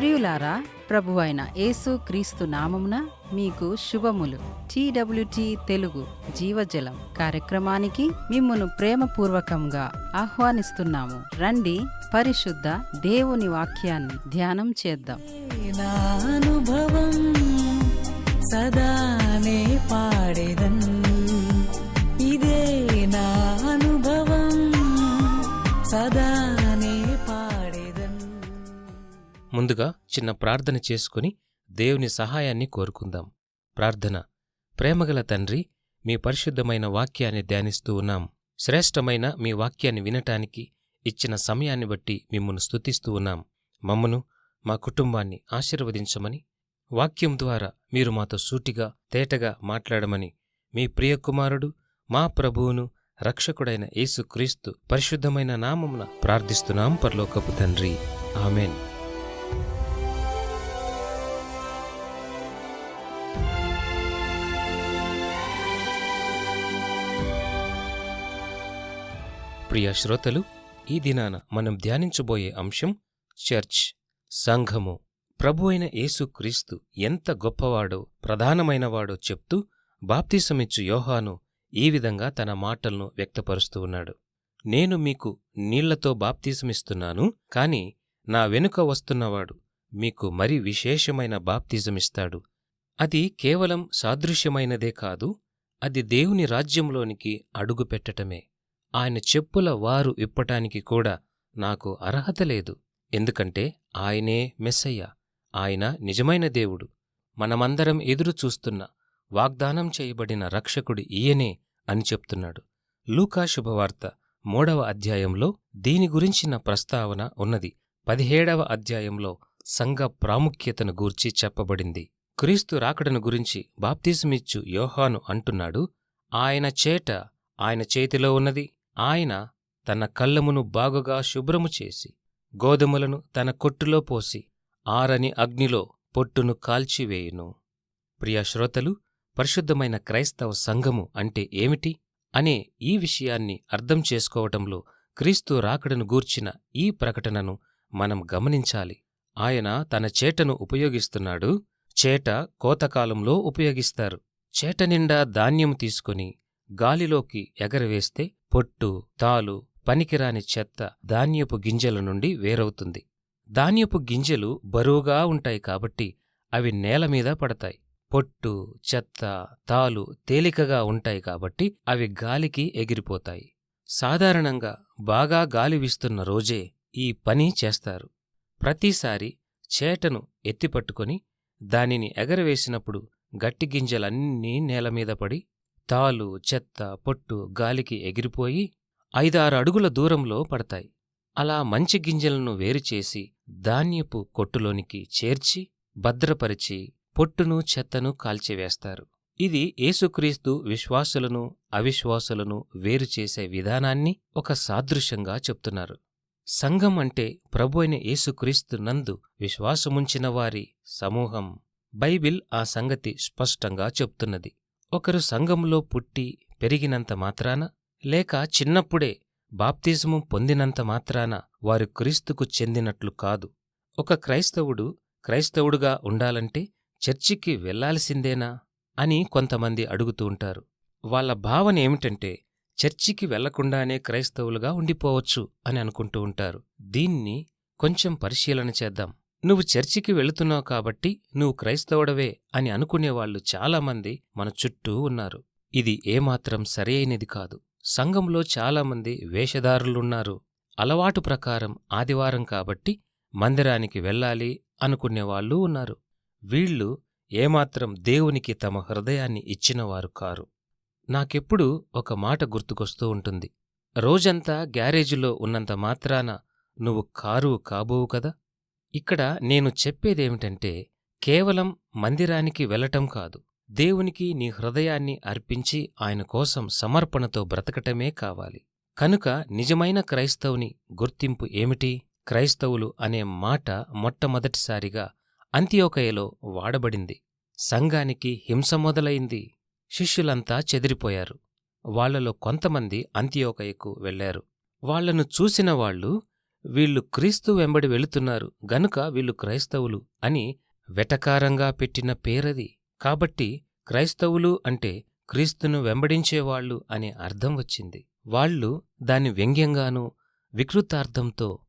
ప్రియులారా, ప్రభువైన యేసు క్రీస్తు నామమున మీకు శుభములు. TWT తెలుగు జీవజలం కార్యక్రమానికి మిమ్మును ప్రేమపూర్వకంగా ఆహ్వానిస్తున్నాము. రండి, పరిశుద్ధ దేవుని వాక్యాన్ని ధ్యానం చేద్దాం. నా అనుభవం సదానే పాడేదన్, ఇదే నా అనుభవం సదానే పాడేదన్. ముందుగా చిన్న ప్రార్థన చేసుకుని దేవుని సహాయాన్ని కోరుకుందాం. ప్రార్థన. ప్రేమగల తండ్రి, మీ పరిశుద్ధమైన వాక్యాన్ని ధ్యానిస్తూ ఉన్నాం. శ్రేష్టమైన మీ వాక్యాన్ని వినటానికి ఇచ్చిన సమయాన్ని బట్టి మిమ్మును స్తుతిస్తూ ఉన్నాం. మమ్మను, మా కుటుంబాన్ని ఆశీర్వదించమని, వాక్యం ద్వారా మీరు మాతో సూటిగా తేటగా మాట్లాడమని మీ ప్రియకుమారుడు, మా ప్రభువును, రక్షకుడైన యేసుక్రీస్తు పరిశుద్ధమైన నామమున ప్రార్థిస్తున్నాం పరలోకపు తండ్రి. ఆమెన్. ప్రియ శ్రోతలు, ఈ దినాన మనం ధ్యానించబోయే అంశం చర్చ్, సంఘము. ప్రభు అయిన యేసుక్రీస్తు ఎంత గొప్పవాడో, ప్రధానమైనవాడో చెప్తూ బాప్తిసమిచ్చు యోహాను ఈ విధంగా తన మాటలను వ్యక్తపరుస్తూ ఉన్నాడు. నేను మీకు నీళ్లతో బాప్తిసమిస్తున్నాను, కాని నా వెనుక వస్తున్నవాడు మీకు మరి విశేషమైన బాప్తిజమిస్తాడు. అది కేవలం సాదృశ్యమైనదే కాదు, అది దేవుని రాజ్యంలోనికి అడుగుపెట్టటమే. ఆయన చెప్పుల వారు విప్పటానికి కూడా నాకు అర్హత లేదు, ఎందుకంటే ఆయనే మెస్సయ్య. ఆయన నిజమైన దేవుడు. మనమందరం ఎదురుచూస్తున్న వాగ్దానం చేయబడిన రక్షకుడు ఈయనే అని చెప్తున్నాడు. లూకా శుభవార్త 3వ అధ్యాయంలో దీని గురించిన ప్రస్తావన ఉన్నది. 17వ అధ్యాయంలో సంఘ ప్రాముఖ్యతను గూర్చి చెప్పబడింది. క్రీస్తు రాకడను గురించి బాప్తిసమిచ్చు యోహాను అంటున్నాడు, ఆయన చేతిలో ఉన్నది. ఆయన తన కళ్ళమును బాగుగా శుభ్రము చేసి, గోధుమలను తన కొట్టులో పోసి, ఆరని అగ్నిలో పొట్టును కాల్చివేయును. ప్రియ శ్రోతలు, పరిశుద్ధమైన క్రైస్తవ సంఘము అంటే ఏమిటి అనే ఈ విషయాన్ని అర్థం చేసుకోవటంలో క్రీస్తు రాకడను గూర్చిన ఈ ప్రకటనను మనం గమనించాలి. ఆయన తన చేటను ఉపయోగిస్తున్నాడు. చేట కోతకాలంలో ఉపయోగిస్తారు. చేట నిండా ధాన్యం తీసుకుని గాలిలోకి ఎగరవేస్తే పొట్టు, తాలు, పనికిరాని చెత్త ధాన్యపు గింజల నుండి వేరవుతుంది. ధాన్యపు గింజలు బరువుగా ఉంటాయి కాబట్టి అవి నేలమీద పడతాయి. పొట్టు, చెత్త, తాలు తేలికగా ఉంటాయి కాబట్టి అవి గాలికి ఎగిరిపోతాయి. సాధారణంగా బాగా గాలి వీస్తున్న రోజే ఈ పని చేస్తారు. ప్రతిసారి చేటను ఎత్తిపట్టుకొని దానిని ఎగరవేసినప్పుడు గట్టి గింజలన్నీ నేలమీద పడి, తాలు, చెత్త, పొట్టు గాలికి ఎగిరిపోయి 5-6 అడుగుల దూరంలో పడతాయి. అలా మంచి గింజలను వేరుచేసి ధాన్యపు కొట్టులోనికి చేర్చి భద్రపరిచి పొట్టును, చెత్తను కాల్చివేస్తారు. ఇది యేసుక్రీస్తు విశ్వాసులను, అవిశ్వాసులను వేరుచేసే విధానాన్ని ఒక సాదృశ్యంగా చెప్తున్నారు. సంఘం అంటే ప్రభు అయిన యేసుక్రీస్తు నందు విశ్వాసముంచిన వారి సమూహం. బైబిల్ ఆ సంగతి స్పష్టంగా చెప్తున్నది. ఒకరు సంఘంలో పుట్టి పెరిగినంత మాత్రాన, లేక చిన్నప్పుడే బాప్తిజము పొందినంత మాత్రాన వారు క్రీస్తుకు చెందినట్లు కాదు. ఒక క్రైస్తవుడుగా ఉండాలంటే చర్చికి వెళ్లాల్సిందేనా అని కొంతమంది అడుగుతూ ఉంటారు. వాళ్ళ భావన ఏమిటంటే చర్చికి వెళ్లకుండానే క్రైస్తవులుగా ఉండిపోవచ్చు అని అనుకుంటూ ఉంటారు. దీన్ని కొంచెం పరిశీలన చేద్దాం. నువ్వు చర్చికి వెళుతున్నావు కాబట్టి నువ్వు క్రైస్తవుడవే అని అనుకునేవాళ్లు చాలామంది మన చుట్టూ ఉన్నారు. ఇది ఏమాత్రం సరియైనది కాదు. సంఘంలో చాలామంది వేషధారులున్నారు. అలవాటు ప్రకారం ఆదివారం కాబట్టి మందిరానికి వెళ్ళాలి అనుకునేవాళ్లూ ఉన్నారు. వీళ్లు ఏమాత్రం దేవునికి తమ హృదయాన్ని ఇచ్చినవారు కారు. నాకెప్పుడూ ఒక మాట గుర్తుకొస్తూ ఉంటుంది. రోజంతా గ్యారేజీలో ఉన్నంత మాత్రాన నువ్వు కారు కాబోవు కదా. ఇక్కడ నేను చెప్పేదేమిటంటే, కేవలం మందిరానికి వెళ్లటం కాదు, దేవునికి నీ హృదయాన్ని అర్పించి ఆయన కోసం సమర్పణతో బ్రతకటమే కావాలి. కనుక నిజమైన క్రైస్తవుని గుర్తింపు ఏమిటి? క్రైస్తవులు అనే మాట మొట్టమొదటిసారిగా అంతియోకయలో వాడబడింది. సంఘానికి హింస మొదలైంది. శిష్యులంతా చెదిరిపోయారు. వాళ్లలో కొంతమంది అంతియోకయకు వెళ్లారు. వాళ్లను చూసిన వాళ్ళు, వీళ్ళు క్రీస్తు వెంబడి వెళుతున్నారు గనుక వీళ్ళు క్రైస్తవులు అని వెటకారంగా పెట్టిన పేరది. కాబట్టి క్రైస్తవులు అంటే క్రీస్తును వెంబడించేవాళ్లు అనే అర్థం వచ్చింది. వాళ్ళు దాన్ని వ్యంగ్యంగానూ వికృతార్థంతో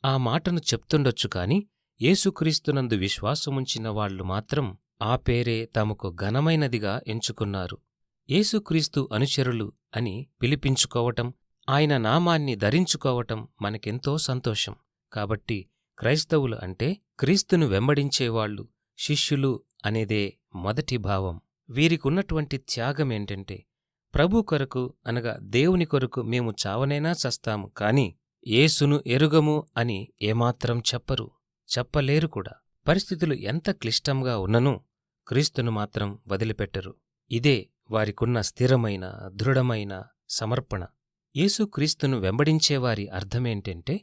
ఆ మాటను చెప్తుండొచ్చు కాని యేసుక్రీస్తునందు విశ్వాసముంచిన వాళ్లు మాత్రం ఆ పేరే తమకు ఘనమైనదిగా ఎంచుకున్నారు. యేసుక్రీస్తు అనుచరులు అని పిలిపించుకోవటం, ఆయన నామాన్ని ధరించుకోవటం మనకెంతో సంతోషం. కాబట్టి క్రైస్తవులు అంటే క్రీస్తును వెంబడించేవాళ్లు, శిష్యులు అనేదే మొదటి భావం. వీరికున్నటువంటి త్యాగమేంటంటే, ప్రభు కొరకు అనగా దేవుని కొరకు మేము చావనైనా చస్తాము కాని యేసును ఎరుగము అని ఏమాత్రం చెప్పలేరు కూడా. పరిస్థితులు ఎంత క్లిష్టంగా ఉన్ననూ క్రీస్తును మాత్రం వదిలిపెట్టరు. ఇదే వారికున్న స్థిరమైన దృఢమైన సమర్పణ. యేసుక్రీస్తును వెంబడించేవారి అర్థమేంటంటే,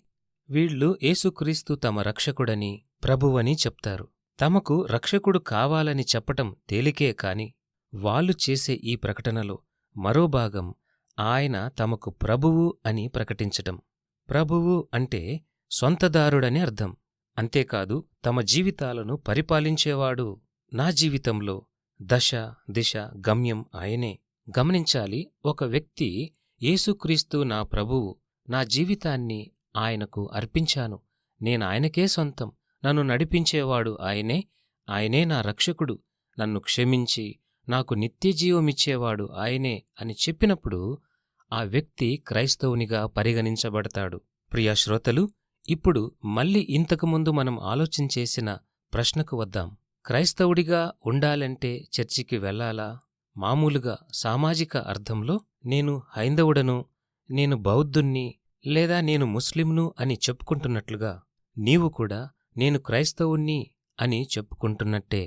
వీళ్ళు యేసుక్రీస్తు తమ రక్షకుడని, ప్రభువని చెప్తారు. తమకు రక్షకుడు కావాలని చెప్పటం తేలికే కాని వాళ్ళు చేసే ఈ ప్రకటనలో మరో భాగం ఆయన తమకు ప్రభువు అని ప్రకటించటం. ప్రభువు అంటే సొంతదారుడని అర్థం. అంతేకాదు తమ జీవితాలను పరిపాలించేవాడు. నా జీవితంలో దశ దిశ గమ్యం ఆయనే. గమనించాలి, ఒక వ్యక్తి యేసుక్రీస్తు నా ప్రభువు, నా జీవితాన్ని ఆయనకు అర్పించాను, నేనాయనకే సొంతం, నన్ను నడిపించేవాడు ఆయనే నా రక్షకుడు, నన్ను క్షమించి నాకు నిత్యజీవమిచ్చేవాడు ఆయనే అని చెప్పినప్పుడు ఆ వ్యక్తి క్రైస్తవునిగా పరిగణించబడతాడు. ప్రియ శ్రోతలు, ఇప్పుడు మళ్ళీ ఇంతకుముందు మనం ఆలోచించేసిన ప్రశ్నకు వద్దాం. క్రైస్తవుడిగా ఉండాలంటే చర్చికి వెళ్లాలా? మామూలుగా సామాజిక అర్థంలో నేను హైందవుడను, నేను బౌద్ధుణ్ణి లేదా నేను ముస్లింను అని చెప్పుకుంటున్నట్లుగా నీవు కూడా నేను క్రైస్తవుణ్ణి అని చెప్పుకుంటున్నట్టే.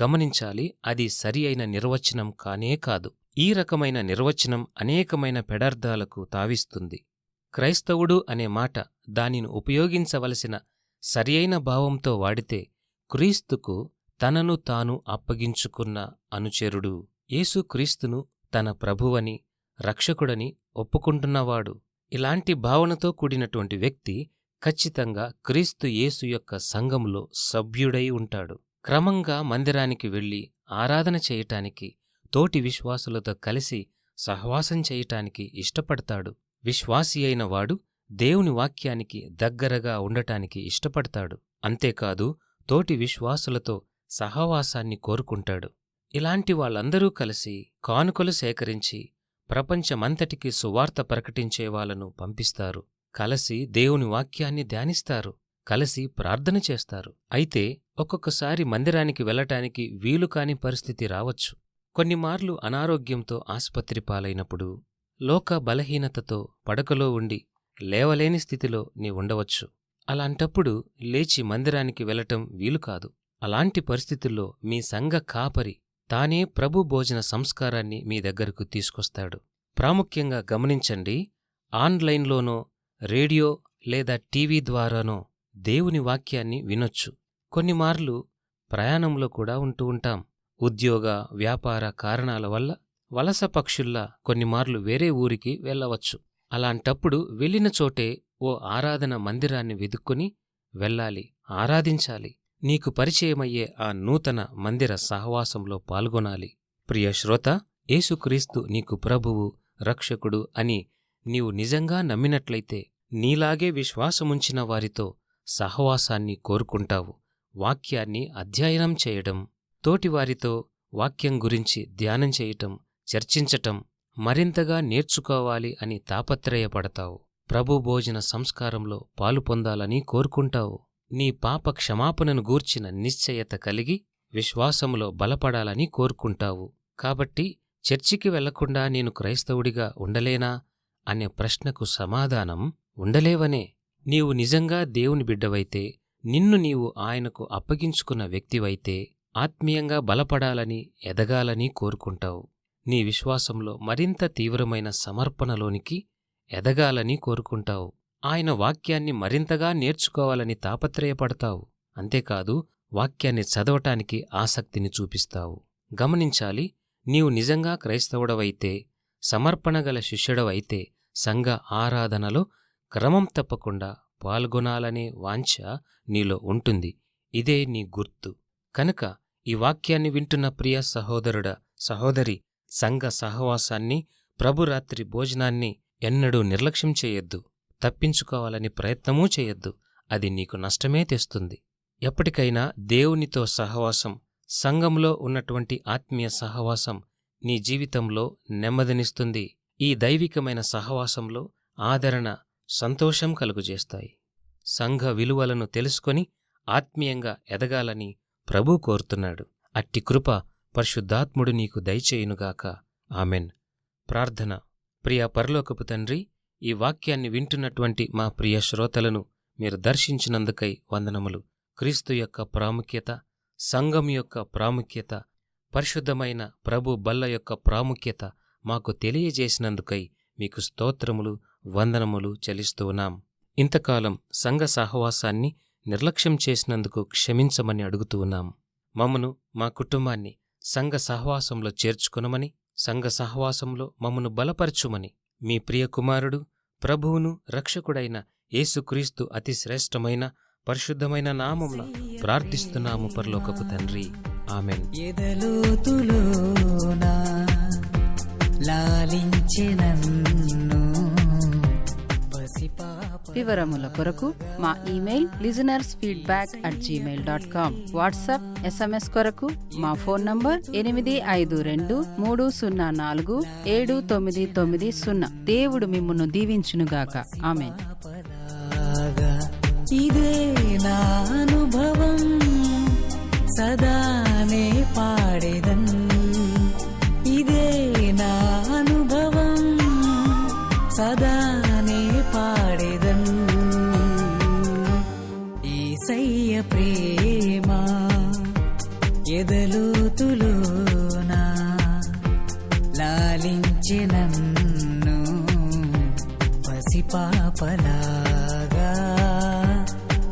గమనించాలి, అది సరి అయిన నిర్వచనం కానే కాదు. ఈ రకమైన నిర్వచనం అనేకమైన పెడార్థాలకు తావిస్తుంది. క్రైస్తవుడు అనే మాట దానిని ఉపయోగించవలసిన సరియైన భావంతో వాడితే క్రీస్తుకు తనను తాను అప్పగించుకున్న అనుచరుడు, యేసుక్రీస్తును తన ప్రభువని, రక్షకుడని ఒప్పుకుంటున్నవాడు. ఇలాంటి భావనతో కూడినటువంటి వ్యక్తి ఖచ్చితంగా క్రీస్తు యేసు యొక్క సంఘంలో సభ్యుడై ఉంటాడు. క్రమంగా మందిరానికి వెళ్లి ఆరాధన చేయటానికి, తోటి విశ్వాసులతో కలిసి సహవాసం చేయటానికి ఇష్టపడతాడు. విశ్వాసి అయిన వాడు దేవుని వాక్యానికి దగ్గరగా ఉండటానికి ఇష్టపడతాడు. అంతేకాదు తోటి విశ్వాసులతో సహవాసాన్ని కోరుకుంటాడు. ఇలాంటి వాళ్ళందరూ కలిసి కానుకలు సేకరించి ప్రపంచమంతటికి సువార్త ప్రకటించే వాళ్ళను పంపిస్తారు. కలిసి దేవుని వాక్యాన్ని ధ్యానిస్తారు. కలిసి ప్రార్థన చేస్తారు. అయితే ఒక్కొక్కసారి మందిరానికి వెళ్లటానికి వీలుకాని పరిస్థితి రావచ్చు. కొన్నిమార్లు అనారోగ్యంతో ఆసుపత్రి పాలైనప్పుడు, లోక బలహీనతతో పడకలో ఉండి లేవలేని స్థితిలో నీ ఉండవచ్చు. అలాంటప్పుడు లేచి మందిరానికి వెళ్లటం వీలుకాదు. అలాంటి పరిస్థితుల్లో మీ సంఘ కాపరి తానే ప్రభు భోజన సంస్కారాన్ని మీ దగ్గరకు తీసుకొస్తాడు. ప్రాముఖ్యంగా గమనించండి, ఆన్లైన్లోనో రేడియో లేదా టీవీ ద్వారానో దేవుని వాక్యాన్ని వినొచ్చు. కొన్నిమార్లు ప్రయాణంలో కూడా ఉంటూ ఉంటాం. ఉద్యోగ వ్యాపార కారణాల వల్ల వలస పక్షుల్లా కొన్నిమార్లు వేరే ఊరికి వెళ్ళవచ్చు. అలాంటప్పుడు వెళ్ళిన చోటే ఓ ఆరాధన మందిరాన్ని వెదుక్కుని వెళ్ళాలి, ఆరాధించాలి. నీకు పరిచయమయ్యే ఆ నూతన మందిర సహవాసంలో పాల్గొనాలి. ప్రియ శ్రోత, యేసుక్రీస్తు నీకు ప్రభువు, రక్షకుడు అని నీవు నిజంగా నమ్మినట్లయితే నీలాగే విశ్వాసముంచిన వారితో సహవాసాన్ని కోరుకుంటావు. వాక్యాన్ని అధ్యయనం చేయడం, తోటివారితో వాక్యం గురించి ధ్యానం చేయటం, చర్చించటం, మరింతగా నేర్చుకోవాలి అని తాపత్రయపడతావు. ప్రభు భోజన సంస్కారంలో పాలు పొందాలని కోరుకుంటావు. నీ పాప క్షమాపణను గూర్చిన నిశ్చయత కలిగి విశ్వాసములో బలపడాలని కోరుకుంటావు. కాబట్టి చర్చికి వెళ్లకుండా నేను క్రైస్తవుడిగా ఉండలేనా అనే ప్రశ్నకు సమాధానం ఉండలేవనే. నీవు నిజంగా దేవుని బిడ్డవైతే, నిన్ను నీవు ఆయనకు అప్పగించుకున్న వ్యక్తివైతే ఆత్మీయంగా బలపడాలని, ఎదగాలని కోరుకుంటావు. నీ విశ్వాసంలో మరింత తీవ్రమైన సమర్పణలోనికి ఎదగాలని కోరుకుంటావు. ఆయన వాక్యాన్ని మరింతగా నేర్చుకోవాలని తాపత్రయపడతావు. అంతేకాదు వాక్యాన్ని చదవటానికి ఆసక్తిని చూపిస్తావు. గమనించాలి, నీవు నిజంగా క్రైస్తవుడవైతే, సమర్పణగల శిష్యుడవైతే సంఘ ఆరాధనలో క్రమం తప్పకుండా పాల్గొనాలనే వాంఛ నీలో ఉంటుంది. ఇదే నీ గుర్తు. కనుక ఈ వాక్యాన్ని వింటున్న ప్రియ సహోదరుడా, సహోదరి, సంఘ సహవాసాన్ని, ప్రభురాత్రి భోజనాన్ని ఎన్నడూ నిర్లక్ష్యం చేయొద్దు. తప్పించుకోవాలని ప్రయత్నమూ చేయొద్దు. అది నీకు నష్టమే తెస్తుంది. ఎప్పటికైనా దేవునితో సహవాసం, సంఘంలో ఉన్నటువంటి ఆత్మీయ సహవాసం నీ జీవితంలో నెమ్మదినిస్తుంది. ఈ దైవికమైన సహవాసంలో ఆదరణ, సంతోషం కలుగుజేస్తాయి. సంఘ విలువలను తెలుసుకొని ఆత్మీయంగా ఎదగాలని ప్రభు కోరుతున్నాడు. అట్టి కృప పరిశుద్ధాత్ముడు నీకు దయచేయునుగాక. ఆమెన్. ప్రార్థన. ప్రియ పరలోకపు తండ్రి, ఈ వాక్యాన్ని వింటున్నటువంటి మా ప్రియ శ్రోతలను మీరు దర్శించినందుకై వందనములు. క్రీస్తు యొక్క ప్రాముఖ్యత, సంఘం యొక్క ప్రాముఖ్యత, పరిశుద్ధమైన ప్రభు బల్ల యొక్క ప్రాముఖ్యత మాకు తెలియజేసినందుకై మీకు స్తోత్రములు, వందనములు చెల్లిస్తూ ఉన్నాం. ఇంతకాలం సంఘ సహవాసాన్ని నిర్లక్ష్యం చేసినందుకు క్షమించమని అడుగుతూ ఉన్నాం. మమ్మను, మా కుటుంబాన్ని సంఘ సహవాసంలో చేర్చుకొనమని, సంఘ సహవాసంలో మమ్మను బలపరచుమని మీ ప్రియ కుమారుడు, ప్రభువును, రక్షకుడైన యేసుక్రీస్తు అతి శ్రేష్టమైన పరిశుద్ధమైన నామమున ప్రార్థిస్తున్నాము పరలోకపు తండ్రి. ఆమెన్. ఎదలోతులోన లాలించె నన్ను పసిపాప. వివరముల కొరకు మా ఇమెయిల్ listenersfeedback@gmail.com. వాట్సాప్, SMS కొరకు మా ఫోన్ నంబర్ 8523047990. దేవుడు మిమ్మును దీవించునుగాక. ఆమేన్. ఇదే నా అనుభవం, సదానే పాడేదన్. ఇదే నా అనుభవం, సదానే పాడేదన్. యేసయ్య ప్రేమ ఎదలోతులోన లాలించె నన్ను పసిపాపలాగా.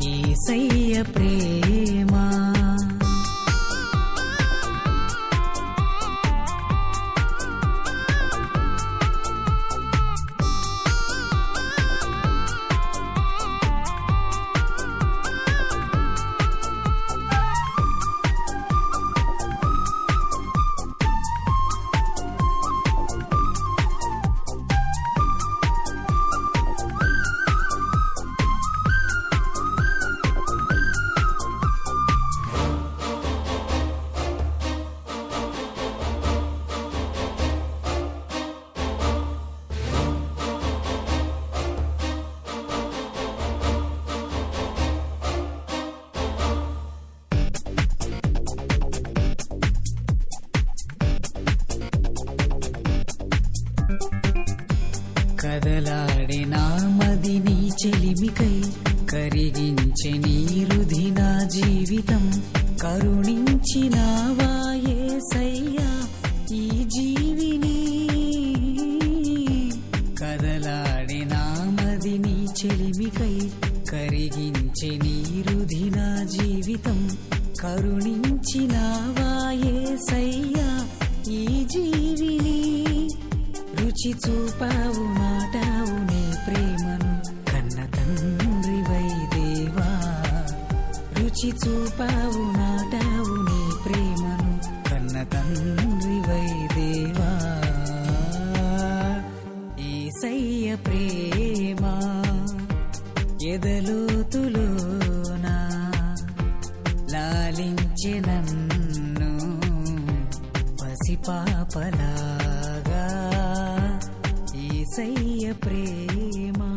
యేసయ్య ప్రేమ. కదలాడే నా మదిని చెలిమికై కరిగించె నీరుధి నా జీవితం. కరుణించినావా యేసయ్యా ఈ జీవిని. కదలాడే నా మదిని చెలిమికై కరిగించె నీరుధి నా జీవితం. కరుణించినావా యేసయ్యా ఈ జీవిని. రుచి చూపావు, నాటావు నీ ప్రేమను కన్న తండ్రివై దేవా. రుచి చూపావు, నాటావు నీ ప్రేమను కన్న తండ్రివై దేవా. యేసయ్య ప్రేమ ఎదలోతులోన లాలించె నన్ను పసిపాపలాగా. యేసయ్య ప్రేమ.